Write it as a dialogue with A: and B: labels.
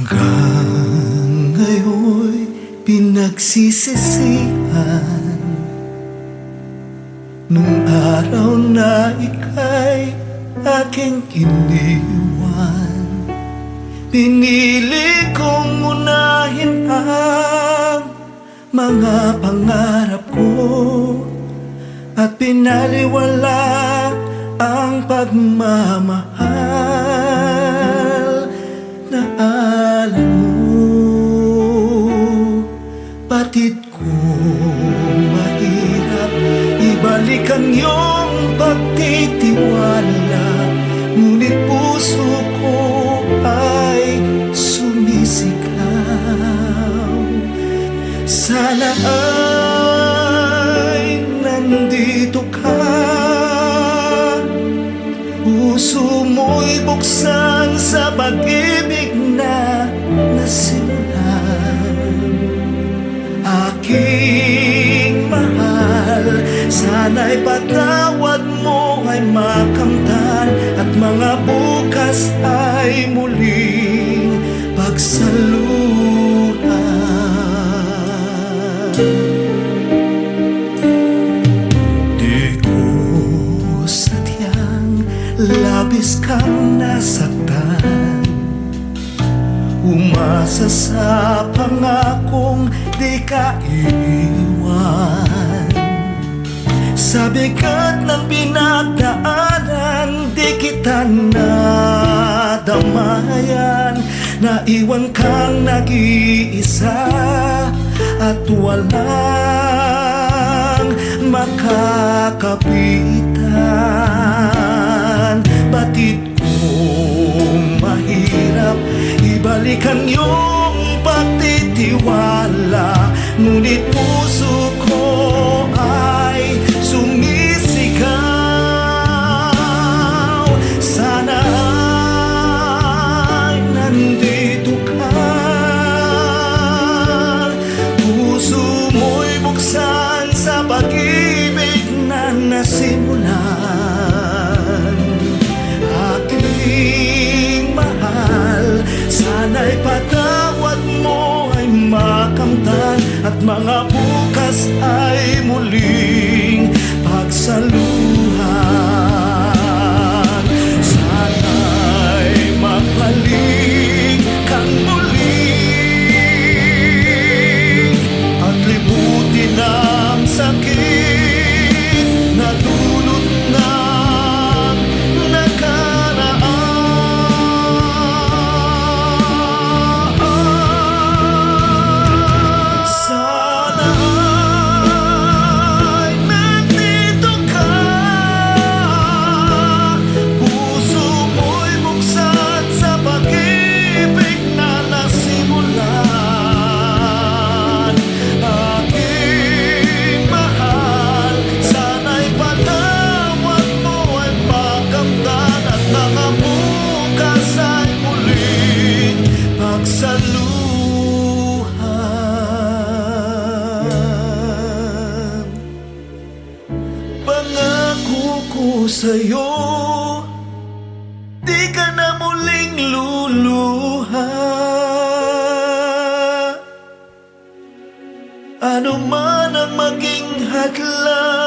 A: Hanggang ngayon'y pinagsisisihan nung araw na ika'y aking iniwan. Pinili kong unahin ang mga pangarap ko at pinaliwala ang pagmamahal na alam mo. Batid kong mahirap ibalik ang iyong pagtitiwala, ngunit puso ko ay sumisigaw. Sana ay nandito ka, puso mo'y buksan sa pag-ibig na nasimulan. Aking mahal, sana'y patawad mo ay makamtan at mga bukas ay muling pagsaluhan. Di ko sadyang labis kang nasaktan, umasa sa pangakong di ka iiwan. Sa bigat ng pinagdaanan, di kita nadamayan. Naiwan kang nag-iisa at walang makakapitan. Batid kong mahirap ibalik ang iyong pagtitiwala, ngunit puso ko ay sumisigaw. Sana ay nandito ka, puso mo'y buksan sa pag-ibig na nasimulan. Aking mahal, sana'y patawad mo ay makamtan at mga bukas ay muling pagsaluhan. Sana'y magbalik kang muli at libutin ang sakit na dulot ng nakaraan. Sana ay nandito ka, puso mo'y buksan sa pag-ibig na nasimulan. Aking mahal, sana'y patawad mo ay makamtan at mga bukas ay muling pagsaluhan. Pangako ko sa'yo, di ka na muling luluha. Ano man ang maging hadlang,